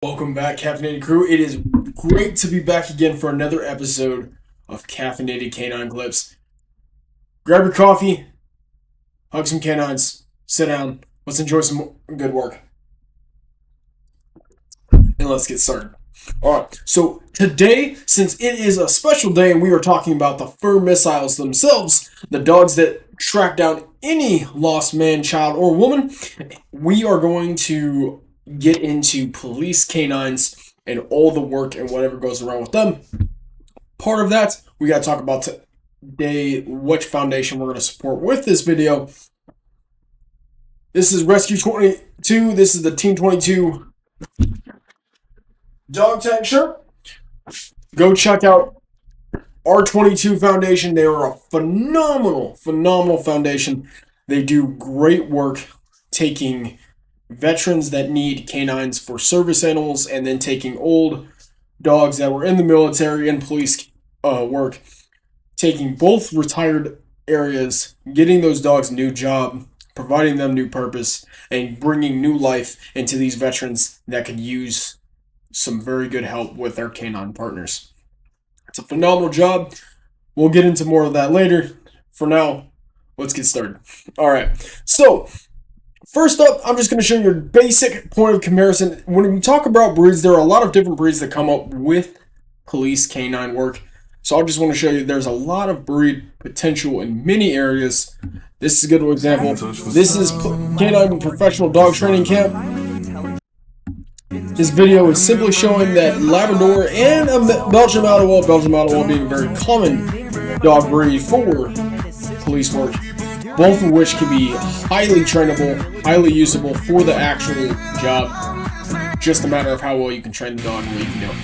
Welcome back, Caffeinated crew. It is great to be back again for another episode of Caffeinated K9 Clips. Grab your coffee, hug some canines, sit down, let's enjoy some good work. And let's get started. Alright, so today, since it is a special day and we are talking about the fur missiles themselves, the dogs that track down any lost man, child, or woman, we are going to get into police canines and all the work and whatever goes around with them. Part of that, we got to talk about today which foundation we're going to support with this video. This is Rescue 22. This is the Team 22 dog tag shirt. Go check out R22 Foundation. They are a phenomenal foundation. They do great work taking veterans that need canines for service animals and then taking old dogs that were in the military and police work, taking both retired areas, getting those dogs a new job, providing them new purpose, and bringing new life into these veterans that could use some very good help with their canine partners. It's a phenomenal job. We'll get into more of that later. For now, let's get started. All right, so first up, I'm just going to show you a basic point of comparison. When we talk about breeds, there are a lot of different breeds that come up with police canine work. So I just want to show you there's a lot of breed potential in many areas. This is a good example. This is Canine Professional Dog Training Camp. This video is simply showing that Labrador and a Belgian Malinois being a very common dog breed for police work, both of which can be highly trainable, highly usable for the actual job. Just a matter of how well you can train the dog and what you can do.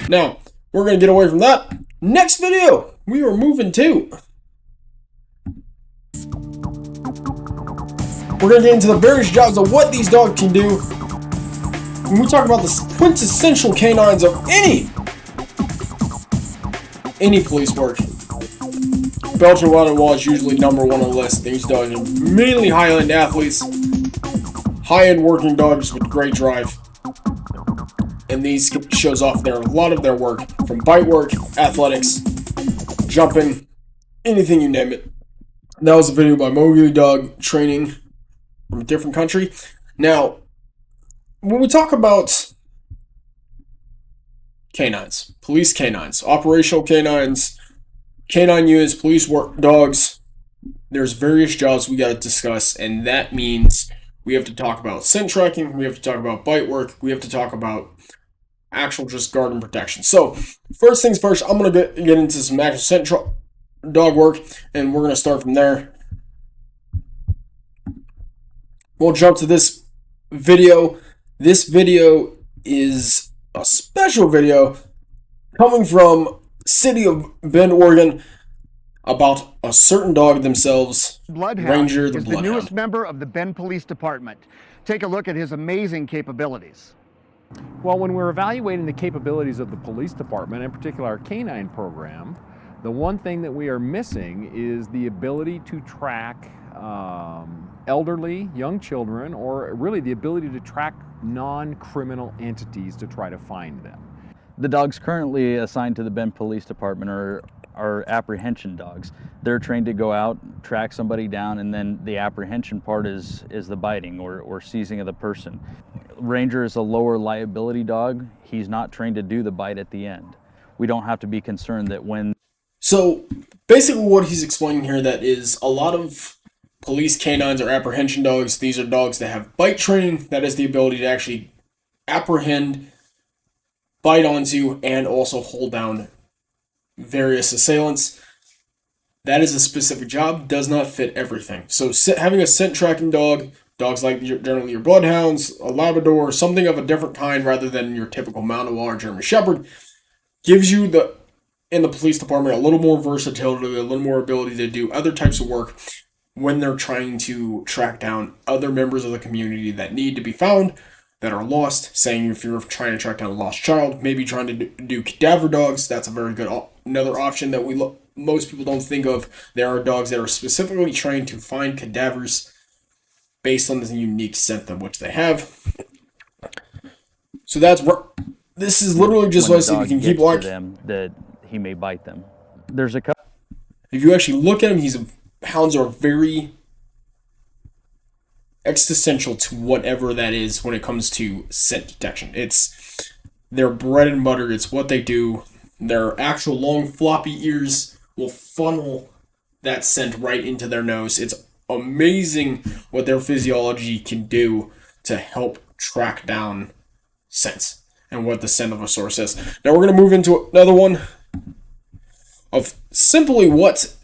Now, we're going to get away from that. Next video, we are moving to. We're going to get into the various jobs of what these dogs can do. When we talk about the quintessential canines of any police work, Belgian Malinois is usually number one on the list. These dogs are mainly Highland athletes, high-end working dogs with great drive. And these shows off a lot of their work, from bite work, athletics, jumping, anything you name it. That was a video by Mowgli Dog Training from a different country. Now, when we talk about canines, police canines, operational canines, canine units, police work dogs, there's various jobs we got to discuss, and that means we have to talk about scent tracking, we have to talk about bite work, we have to talk about actual just guard and protection. So, first things first, I'm going to get into some actual scent dog work, and we're going to start from there. We'll jump to this video. This video is a special video coming from City of Bend, Oregon, about a certain dog themselves, Ranger the Bloodhound. The newest member of the Bend Police Department. Take a look at his amazing capabilities. Well, when we're evaluating the capabilities of the police department, in particular our canine program, the one thing that we are missing is the ability to track elderly, young children, or really the ability to track non-criminal entities to try to find them. The dogs currently assigned to the Bend Police Department are apprehension dogs. They're trained to go out, track somebody down, and then the apprehension part is the biting or seizing of the person. Ranger is a lower liability dog. He's not trained to do the bite at the end. We don't have to be concerned that when... So, basically what he's explaining here, that is a lot of police canines or apprehension dogs. These are dogs that have bite training, that is the ability to actually apprehend, bite onto, and also hold down various assailants. That is a specific job, does not fit everything. So having a scent tracking dog, dogs like generally your bloodhounds, a Labrador, something of a different kind rather than your typical Malinois or German Shepherd, gives you in the police department a little more versatility, a little more ability to do other types of work when they're trying to track down other members of the community that need to be found, that are lost. Saying if you're trying to track down a lost child, maybe trying to do cadaver dogs, that's a very good another option that most people don't think of. There are dogs that are specifically trained to find cadavers based on the unique scent of which they have. So that's where this is literally just when so the you dog can keep gets like to them that he may bite them. There's a couple. if you actually look at him, hounds are very existential to whatever that is when it comes to scent detection. It's their bread and butter. It's what they do. Their actual long floppy ears will funnel that scent right into their nose. It's amazing what their physiology can do to help track down scents and what the scent of a source is. Now we're going to move into another one of simply what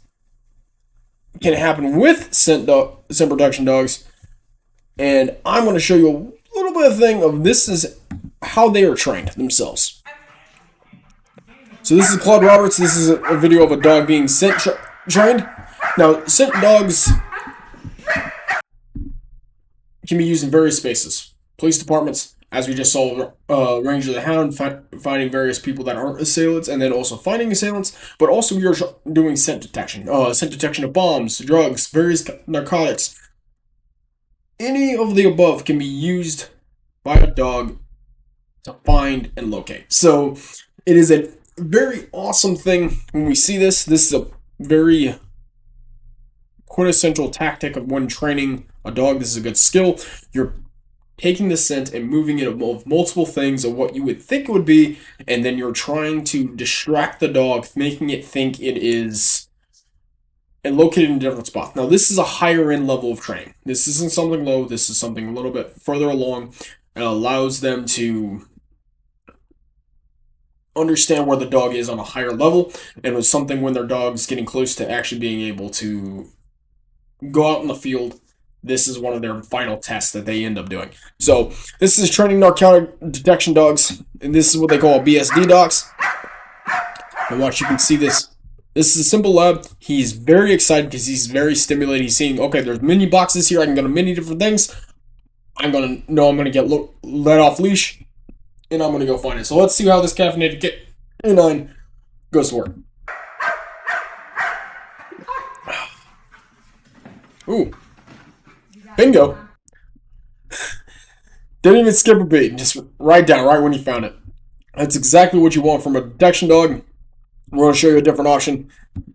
can happen with scent production dogs. And I'm going to show you a little bit of thing of this is how they are trained themselves. So this is Claude Roberts. This is a video of a dog being scent trained. Now, scent dogs can be used in various spaces. Police departments, as we just saw, Ranger the Hound finding various people that aren't assailants, and then also finding assailants. But also we are doing scent detection of bombs, drugs, various narcotics. Any of the above can be used by a dog to find and locate. So it is a very awesome thing when we see this. This is a very quintessential tactic of when training a dog. This is a good skill. You're taking the scent and moving it of multiple things of what you would think it would be, and then you're trying to distract the dog, making it think it is and located in a different spot. Now, this is a higher end level of training. This isn't something low. This is something a little bit further along. It allows them to understand where the dog is on a higher level, and it's something when their dog's getting close to actually being able to go out in the field. This is one of their final tests that they end up doing. So this is training narcotic detection dogs, and this is what they call BSD dogs. And watch, you can see this. This is a simple lab. He's very excited because he's very stimulated. He's seeing, okay, there's many boxes here. I can go to many different things. I'm going to get let off leash, and I'm going to go find it. So let's see how this Caffeinated K9 goes to work. Ooh. Bingo. Didn't even skip a beat. Just right down, right when you found it. That's exactly what you want from a detection dog. We're going to show you a different option.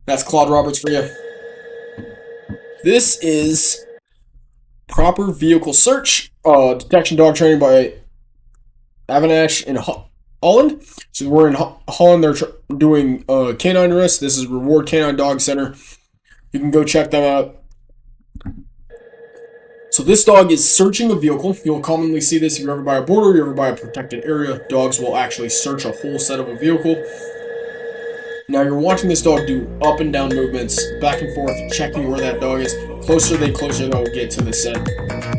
That's Claude Roberts for you. This is proper vehicle search. Detection dog training by Avanash in Holland. So we're in Holland. They're doing canine arrest. This is Reward Canine Dog Center. You can go check them out. So this dog is searching a vehicle. You'll commonly see this if you're ever by a border, you're ever by a protected area. Dogs will actually search a whole set of a vehicle. Now you're watching this dog do up and down movements, back and forth, checking where that dog is. Closer they'll get to the scent.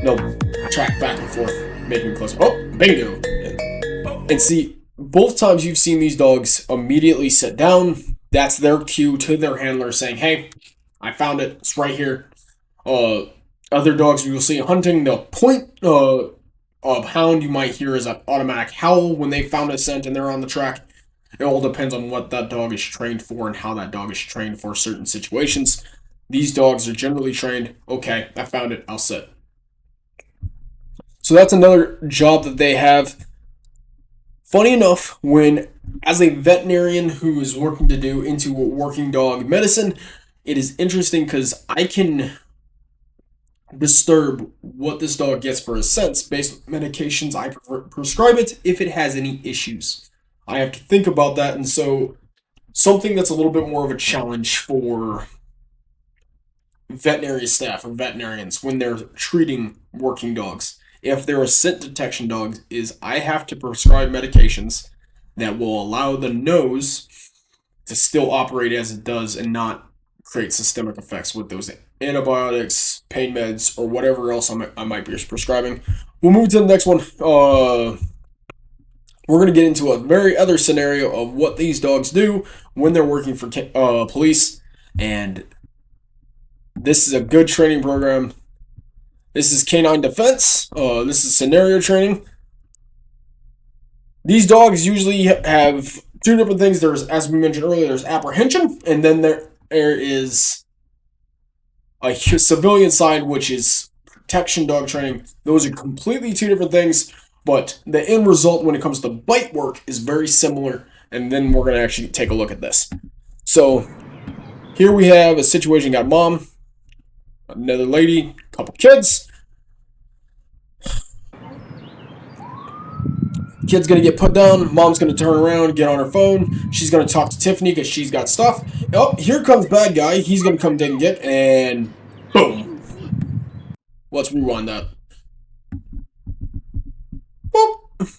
They'll track back and forth, making closer. Oh, bingo! And see, both times you've seen these dogs immediately sit down. That's their cue to their handler saying, hey, I found it. It's right here. Other dogs you'll see hunting, they'll point. A hound you might hear is an automatic howl when they found a scent and they're on the track. It all depends on what that dog is trained for and how that dog is trained for certain situations. These dogs are generally trained, okay, I found it, I'll sit. So that's another job that they have. Funny enough, as a veterinarian who is working to do into working dog medicine, it is interesting because I can disturb what this dog gets for his scents based on medications I prescribe it if it has any issues. I have to think about that, and so something that's a little bit more of a challenge for veterinary staff or veterinarians when they're treating working dogs. If they're a scent detection dog, is I have to prescribe medications that will allow the nose to still operate as it does and not create systemic effects with those antibiotics, pain meds, or whatever else I might be prescribing. We'll move to the next one. We're going to get into a very other scenario of what these dogs do when they're working for police. And this is a good training program. This is canine defense. This is scenario training. These dogs usually have two different things. There's, as we mentioned earlier, there's apprehension, and then there is a civilian side, which is protection dog training. Those are completely two different things. but the end result when it comes to bite work is very similar, and then we're going to actually take a look at this. So here we have a situation. Got mom, another lady, couple kids. Kid's gonna get put down. Mom's gonna turn around, get on her phone. She's gonna talk to Tiffany because she's got stuff. Oh, here comes bad guy. He's gonna come dig and get, and boom. Let's rewind that. Boop.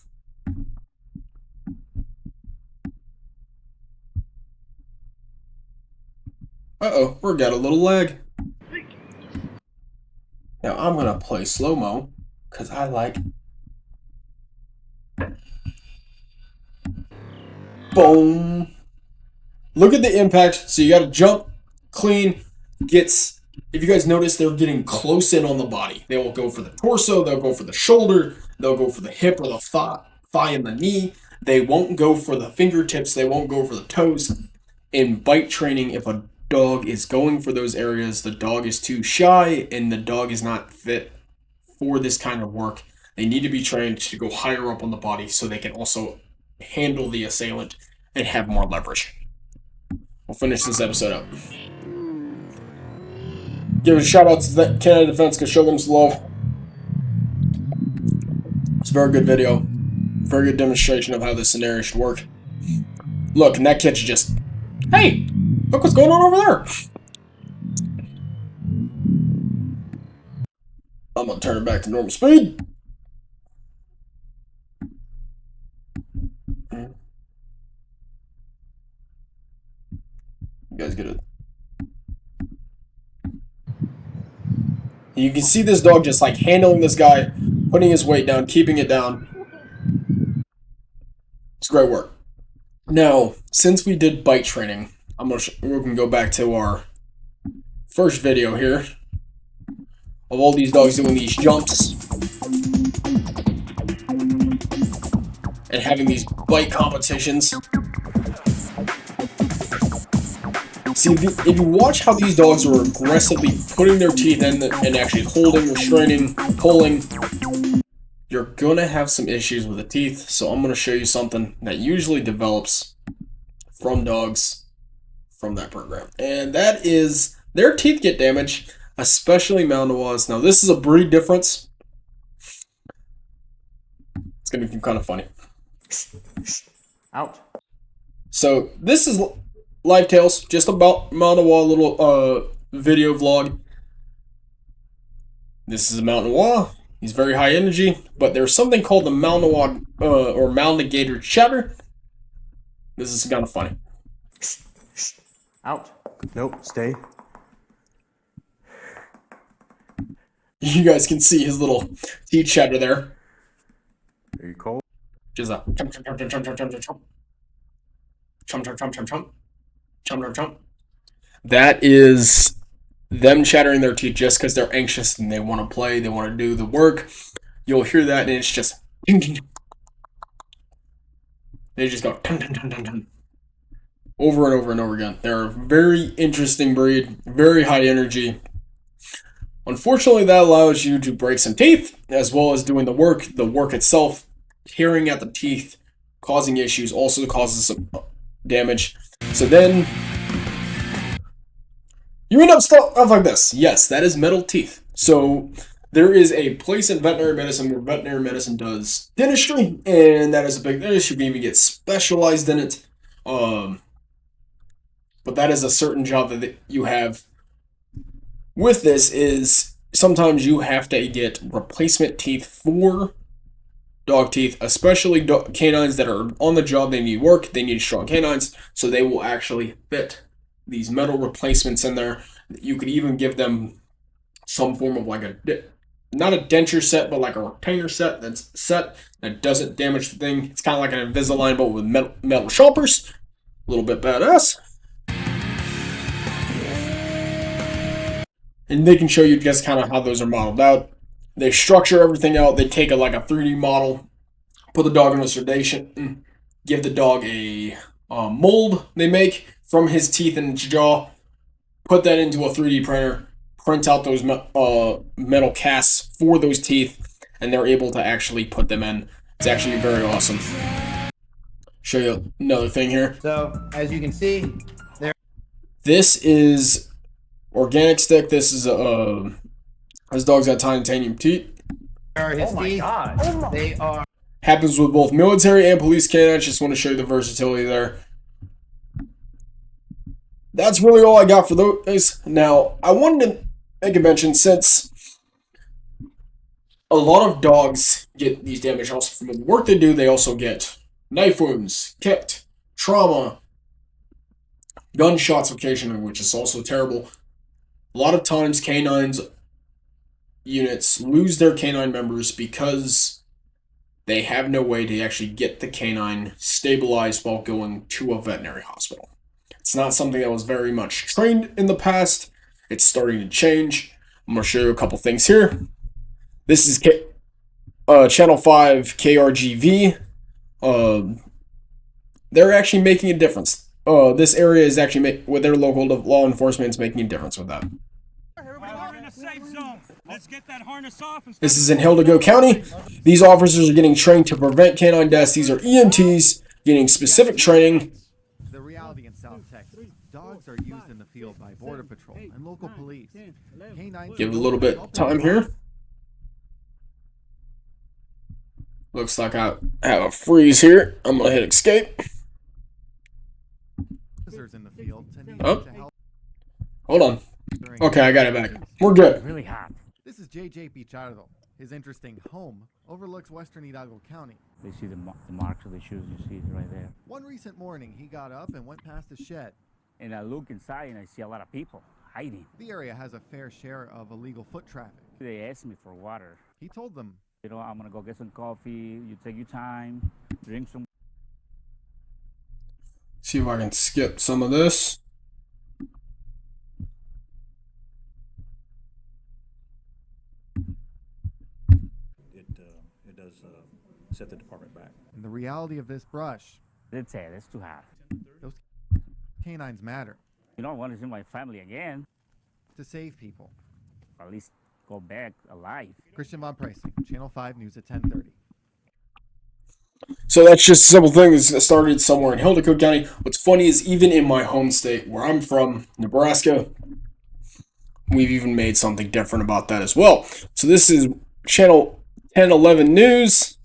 Uh-oh, we got a little lag. Now I'm gonna play slow-mo because I like. Boom. Look at the impact. So you got to jump, clean, gets. If you guys notice, they're getting close in on the body. They will go for the torso. They'll go for the shoulder. They'll go for the hip or the thigh and the knee. They won't go for the fingertips. They won't go for the toes. In bite training, if a dog is going for those areas, the dog is too shy and the dog is not fit for this kind of work. They need to be trained to go higher up on the body so they can also handle the assailant and have more leverage. We'll finish this episode up. Give a shout out to the Canada Defense because show them some love. It's a very good video. Very good demonstration of how this scenario should work. Look, and that kid's just, hey, look what's going on over there. I'm gonna turn it back to normal speed. You guys get it. You can see this dog just like handling this guy, putting his weight down, keeping it down. It's great work. Now, since we did bite training, we're gonna go back to our first video here of all these dogs doing these jumps and having these bite competitions. See, if you watch how these dogs are aggressively putting their teeth in and actually holding, restraining, pulling, you're going to have some issues with the teeth. So I'm going to show you something that usually develops from dogs from that program. And that is their teeth get damaged, especially Malinois. Now, this is a breed difference. It's going to be kind of funny. Out. So this is Live Tales, just about Malinois little video vlog. This is a Malinois. He's very high energy, but there's something called the Malinois or Malinigator chatter. This is kind of funny. Out. Nope, stay. You guys can see his little teeth chatter there. Are you cold? Just a chomp chomp chomp chomp chomp chomp chomp chomp chomp chomp chomp chomp chomp. Chomp, chomp. That is them chattering their teeth just because they're anxious and they want to play, they want to do the work. You'll hear that and it's just they just go over and over and over again. They're a very interesting breed, very high energy. Unfortunately, that allows you to break some teeth as well as doing the work. The work itself, tearing at the teeth, causing issues, also causes some damage. So then you end up stuff like this. Yes, that is metal teeth. So there is a place in veterinary medicine where veterinary medicine does dentistry, and that is a big issue. You can even get specialized in it. But that is a certain job that you have. With this is sometimes you have to get replacement teeth for dog teeth, especially canines that are on the job. They need work. They need strong canines, so they will actually fit these metal replacements in there. You could even give them some form of like not a denture set, but like a retainer set that doesn't damage the thing. It's kind of like an Invisalign, but with metal choppers. A little bit badass. And they can show you just kind of how those are modeled out. They structure everything out. They take like a 3D model, put the dog in a sedation, give the dog a mold they make from his teeth and his jaw, put that into a 3D printer, print out those metal casts for those teeth, and they're able to actually put them in. It's actually very awesome. Show you another thing here. So, as you can see, This is organic stick. This is this dog's got titanium teeth. are his teeth. They are Happens with both military and police canines. Just want to show you the versatility there. That's really all I got for those. Now, I wanted to make a mention, since a lot of dogs get these damage also from the work they do. They also get knife wounds, kicked, trauma, gunshots occasionally, which is also terrible. A lot of times canines units lose their canine members because they have no way to actually get the canine stabilized while going to a veterinary hospital. It's not something that was very much trained in the past. It's starting to change. I'm going to show you a couple things here. This is Channel 5 KRGV. They're actually making a difference. This area is actually, with their local law enforcement, is making a difference with that. This is in Hildego County. These officers are getting trained to prevent canine deaths. These are EMTs getting specific training. The reality in South Texas, dogs are used in the field by Border Patrol and local police. Canines Give it a little bit of time here. Looks like I have a freeze here. I'm going to hit escape. in the field to need Oh. to help Hold on. during Okay, I got it back. We're good. Really hot. This is JJ Pichardo. His interesting home overlooks western Hidalgo County. They see the marks of the shoes. You see it right there. One recent morning, he got up and went past a shed. And I look inside and I see a lot of people hiding. The area has a fair share of illegal foot traffic. They asked me for water. He told them, You know, I'm gonna go get some coffee. You take your time, drink some. See if I can skip some of this. It does set the department back. and the reality of this brush, That's it. It's too hot. those canines matter You know, I want to see my family again. to save people. Or at least go back alive. Christian Von Preissing, Channel 5 News at 10:30. So that's just a simple thing that started somewhere in Hildego County. What's funny is even in my home state, where I'm from, Nebraska, we've even made something different about that as well. So this is Channel 1011 News.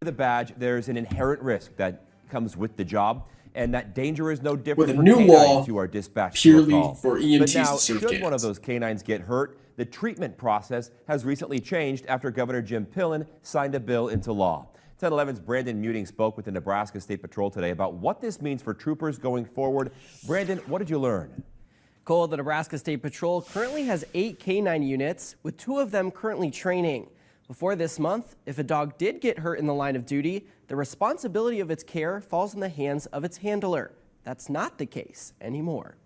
The badge, there's an inherent risk that comes with the job, and that danger is no different With a for new canines law who are dispatched to a purely call. for EMTs But now, to serve should one canines. of those canines get hurt, the treatment process has recently changed after Governor Jim Pillen signed a bill into law. 1011's Brandon Muting spoke with the Nebraska State Patrol today about what this means for troopers going forward. Brandon, what did you learn? Cole, the Nebraska State Patrol currently has 8 canine units, with 2 of them currently training. Before this month, if a dog did get hurt in the line of duty, the responsibility of its care falls in the hands of its handler. That's not the case anymore.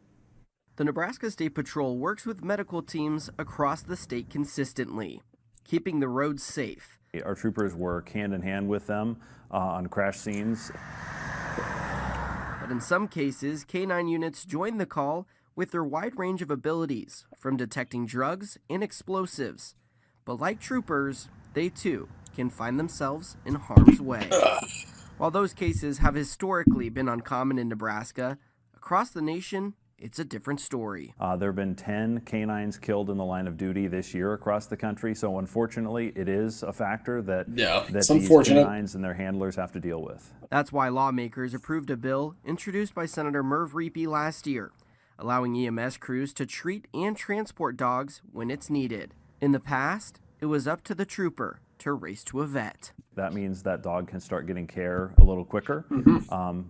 The Nebraska State Patrol works with medical teams across the state consistently, keeping the roads safe. Our troopers work hand in hand with them on crash scenes. But in some cases, canine units join the call with their wide range of abilities, from detecting drugs and explosives. But like troopers, they too can find themselves in harm's way. While those cases have historically been uncommon in Nebraska, across the nation, it's a different story. There have been 10 canines killed in the line of duty this year across the country. So unfortunately, it is a factor that, it's these unfortunate. canines and their handlers have to deal with. That's why lawmakers approved a bill introduced by Senator Merv Reapy last year, allowing EMS crews to treat and transport dogs when it's needed. In the past, it was up to the trooper to race to a vet. That means that dog can start getting care a little quicker.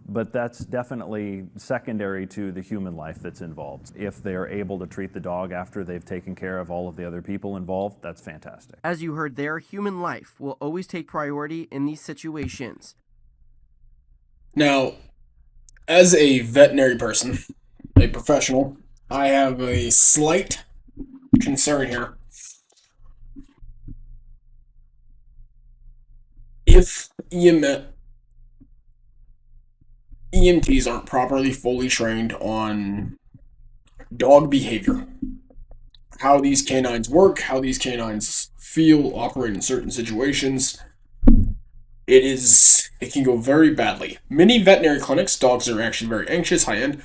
But that's definitely secondary to the human life that's involved. If they're able to treat the dog after they've taken care of all of the other people involved, that's fantastic. As you heard there, human life will always take priority in these situations. Now, as a veterinary person, a professional, I have a slight concern here. If EMTs aren't properly fully trained on dog behavior, how these canines work, how these canines feel, operate in certain situations, it can go very badly. Many veterinary clinics, dogs are actually very anxious, high-end,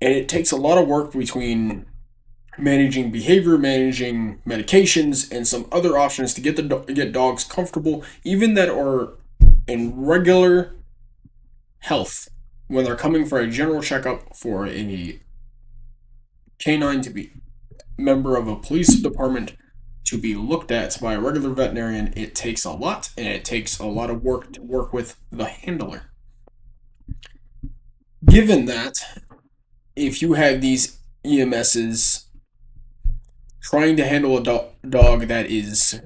and it takes a lot of work between managing behavior, managing medications, and some other options to get dogs comfortable, even that are in regular health, when they're coming for a general checkup for a canine to be member of a police department to be looked at by a regular veterinarian. It takes a lot, and it takes a lot of work to work with the handler. Given that, if you have these EMSs trying to handle a dog that is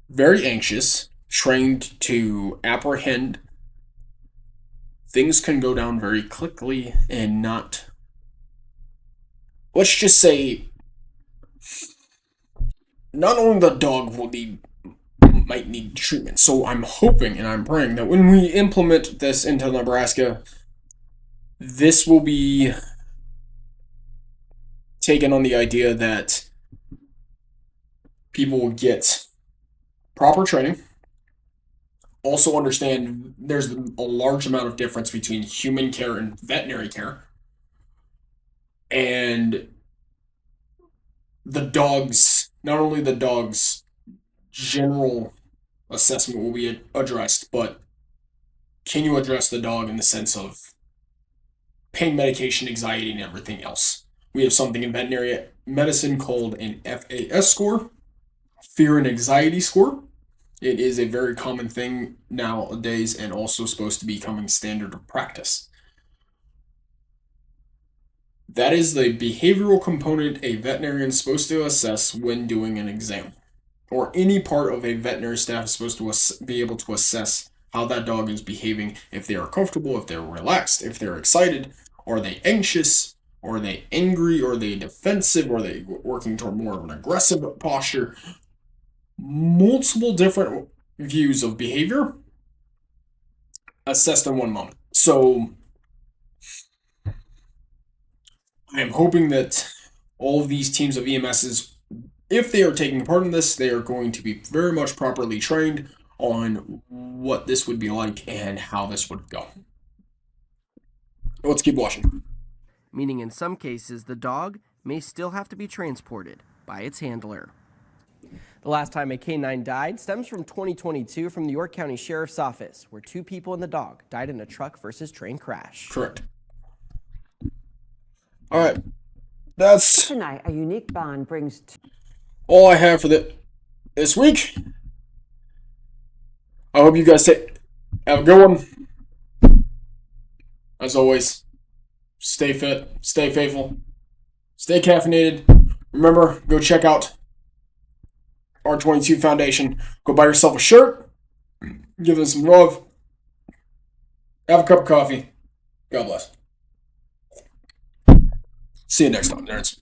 very anxious, trained to apprehend, things can go down very quickly and not, let's just say, not only the dog might need treatment. So I'm hoping and I'm praying that when we implement this into Nebraska, this will be taken on the idea that people will get proper training. Also understand there's a large amount of difference between human care and veterinary care. And not only the dog's general assessment will be addressed, but can you address the dog in the sense of pain medication, anxiety, and everything else? We have something in veterinary medicine called an FAS score, fear and anxiety score. It is a very common thing nowadays and also supposed to be becoming standard of practice. That is the behavioral component a veterinarian is supposed to assess when doing an exam. Or any part of a veterinary staff is supposed to be able to assess how that dog is behaving, if they are comfortable, if they're relaxed, if they're excited, are they anxious, are they angry, are they defensive, are they working toward more of an aggressive posture. Multiple different views of behavior assessed in one moment. So I am hoping that all of these teams of EMSs, if they are taking part in this, they are going to be very much properly trained on what this would be like and how this would go. Let's keep watching. Meaning in some cases, the dog may still have to be transported by its handler. The last time a canine died stems from 2022 from the York County Sheriff's Office, where 2 people and the dog died in a truck versus train crash. Correct. All right. That's tonight. A unique bond brings all I have for this week. I hope you guys have a good one. As always, stay fit, stay faithful, stay caffeinated. Remember, go check out R22 Foundation. Go buy yourself a shirt. Give them some love. Have a cup of coffee. God bless. See you next time, nerds.